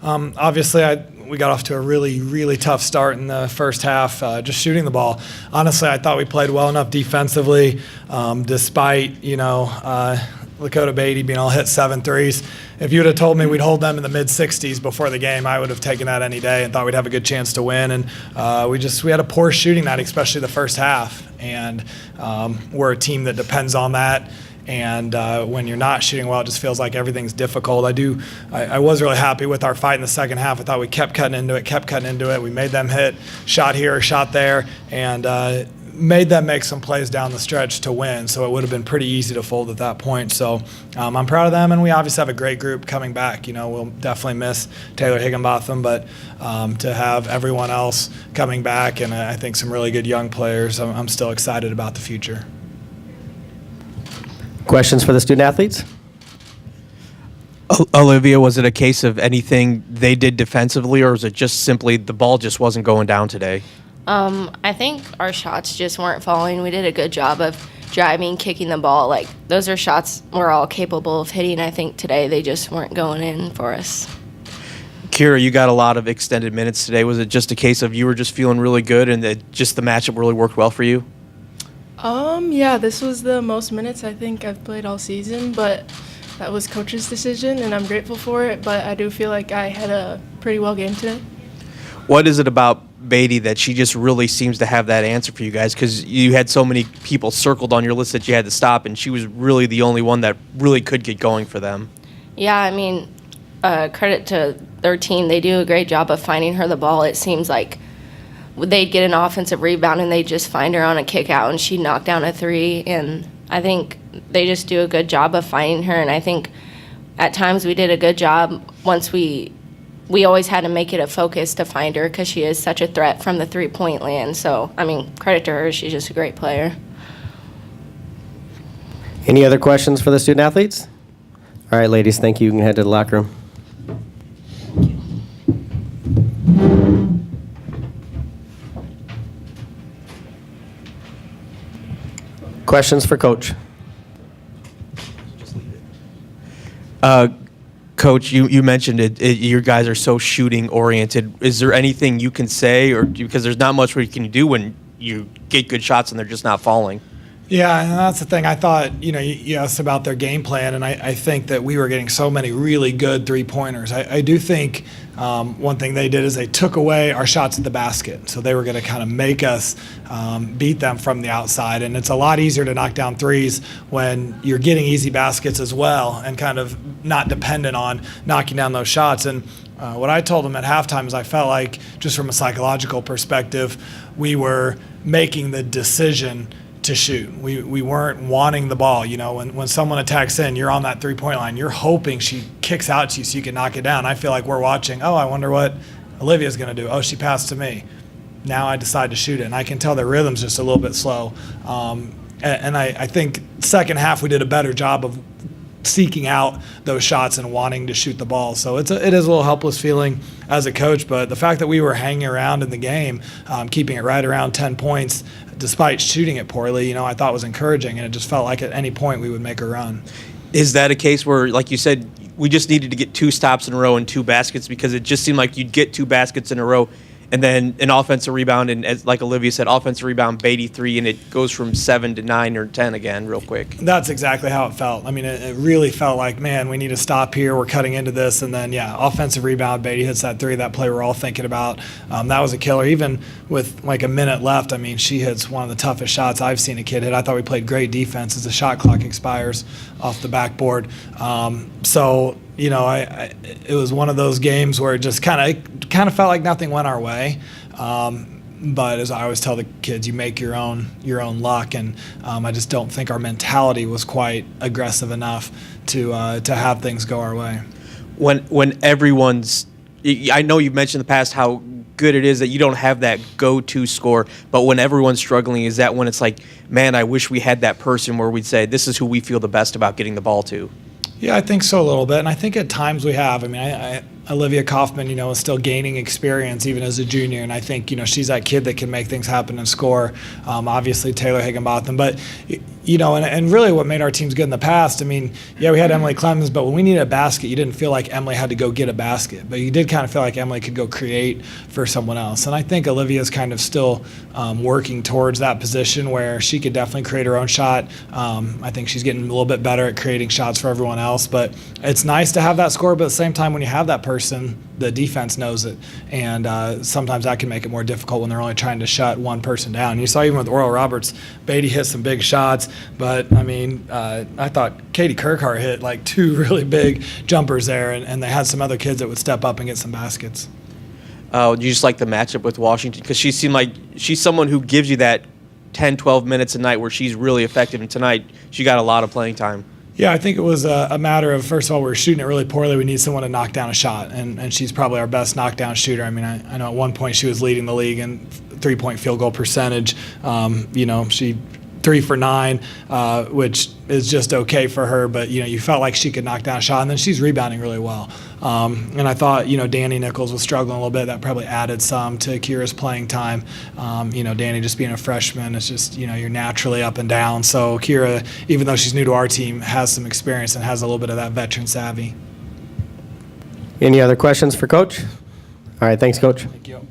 Obviously, we got off to a really, really tough start in the first half, just shooting the ball. Honestly, I thought we played well enough defensively, despite, Lakota Beatty being all hit 7 threes. If you would have told me we'd hold them in the mid-60s before the game, I would have taken that any day and thought we'd have a good chance to win. And we had a poor shooting night, especially the first half. And we're a team that depends on that. And when you're not shooting well, it just feels like everything's difficult. I was really happy with our fight in the second half. I thought we kept cutting into it. We made them hit shot here, shot there, and made them make some plays down the stretch to win. So it would have been pretty easy to fold at that point. So I'm proud of them, and we obviously have a great group coming back. We'll definitely miss Taylor Higginbotham, but to have everyone else coming back and I think some really good young players, I'm still excited about the future. Questions for the student athletes? Olivia, was it a case of anything they did defensively, or was it just simply the ball just wasn't going down today? I think our shots just weren't falling. We did a good job of driving, kicking the ball. Like, those are shots we're all capable of hitting. I think today they just weren't going in for us. Kyra, you got a lot of extended minutes today. Was it just a case of you were just feeling really good and that just the matchup really worked well for you? Yeah, this was the most minutes I think I've played all season, but that was coach's decision, and I'm grateful for it, but I do feel like I had a pretty well game today. What is it about Beatty that she just really seems to have that answer for you guys? Because you had so many people circled on your list that you had to stop, and she was really the only one that really could get going for them. Yeah, I mean, credit to their team. They do a great job of finding her the ball. It seems like they'd get an offensive rebound and they'd just find her on a kick out and she'd knock down a 3. And I think they just do a good job of finding her. And I think at times we did a good job once we always had to make it a focus to find her because she is such a threat from the three-point land. So, I mean, credit to her. She's just a great player. Any other questions for the student athletes? All right, ladies, thank you. You can head to the locker room. Questions for Coach? Coach, you mentioned it. Your guys are so shooting oriented. Is there anything you can say, or because there's not much we can do when you get good shots and they're just not falling? Yeah, and that's the thing. I thought, you asked about their game plan, and I think that we were getting so many really good three-pointers. I do think one thing they did is they took away our shots at the basket. So they were going to kind of make us beat them from the outside. And it's a lot easier to knock down threes when you're getting easy baskets as well and kind of not dependent on knocking down those shots. And what I told them at halftime is I felt like, just from a psychological perspective, we were making the decision to shoot. We weren't wanting the ball. When someone attacks in, you're on that three-point line. You're hoping she kicks out to you so you can knock it down. I feel like we're watching, I wonder what Olivia's going to do. Oh, she passed to me. Now I decide to shoot it. And I can tell their rhythm's just a little bit slow. And I think second half we did a better job of seeking out those shots and wanting to shoot the ball. So it is a little helpless feeling as a coach, but the fact that we were hanging around in the game, keeping it right around 10 points, despite shooting it poorly, I thought was encouraging, and it just felt like at any point we would make a run. Is that a case where, like you said, we just needed to get 2 stops in a row and 2 baskets, because it just seemed like you'd get 2 baskets in a row and then an offensive rebound, and as like Olivia said, offensive rebound, Beatty 3, and it goes from 7 to 9 or 10 again real quick? That's exactly how it felt. I mean, it really felt like, man, we need to stop here. We're cutting into this. And then, offensive rebound, Beatty hits that 3, that play we're all thinking about. That was a killer. Even with like a minute left, I mean, she hits one of the toughest shots I've seen a kid hit. I thought we played great defense as the shot clock expires off the backboard. It was one of those games where it just kind of felt like nothing went our way. But as I always tell the kids, you make your own luck, and I just don't think our mentality was quite aggressive enough to have things go our way. When everyone's, I know you've mentioned in the past how good it is that you don't have that go-to score, but when everyone's struggling, is that when it's like, man, I wish we had that person where we'd say, this is who we feel the best about getting the ball to? Yeah, I think so a little bit, and I think at times we have. I mean, I Olivia Kaufmann, is still gaining experience even as a junior, and I think she's that kid that can make things happen and score. Obviously Taylor Higginbotham, but and really what made our teams good in the past. I mean, yeah, we had Emily Clemens, but when we needed a basket, you didn't feel like Emily had to go get a basket, but you did kind of feel like Emily could go create for someone else. And I think Olivia's kind of still working towards that position where she could definitely create her own shot. I think she's getting a little bit better at creating shots for everyone else, but it's nice to have that score, but at the same time, when you have that person, the defense knows it, and sometimes that can make it more difficult when they're only trying to shut one person down. You saw even with Oral Roberts, Beatty hit some big shots, but I mean, I thought Katie Kirkhart hit like 2 really big jumpers there, and they had some other kids that would step up and get some baskets. You just like the matchup with Washington because she seemed like she's someone who gives you that 10, 12 minutes a night where she's really effective, and tonight she got a lot of playing time. Yeah, I think it was a matter of, first of all, we were shooting it really poorly. We need someone to knock down a shot, and she's probably our best knockdown shooter. I mean, I know at one point she was leading the league in three-point field goal percentage. She 3 for 9, which is just okay for her, but you felt like she could knock down a shot, and then she's rebounding really well. And I thought Danny Nichols was struggling a little bit. That probably added some to Kyra's playing time. Danny just being a freshman, it's just you're naturally up and down. So Kyra, even though she's new to our team, has some experience and has a little bit of that veteran savvy. Any other questions for Coach? All right, thanks, Coach. Thank you.